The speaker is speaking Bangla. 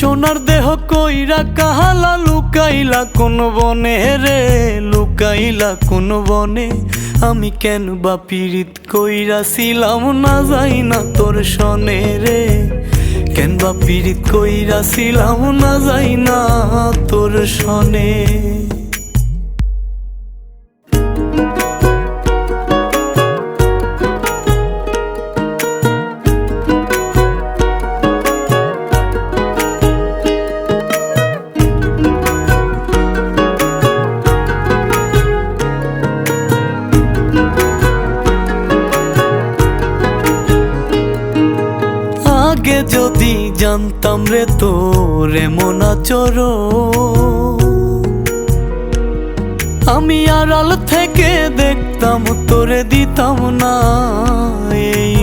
সোনার দেহ কইরা কাহালা লুকাইলা কোন বনে রে, লুকাইলা কোন বনে। আমি কেন বা পীড়িত কইরাছিলাম না যাই না তোর সনে রে, কেন বা পীড়িত কইরাছিলাম না যাই না তোর সনে। আগে যদি জানতাম রে তোর এমন আচরণ, আমি আড়াল থেকে দেখতাম তোরে দিতাম না এই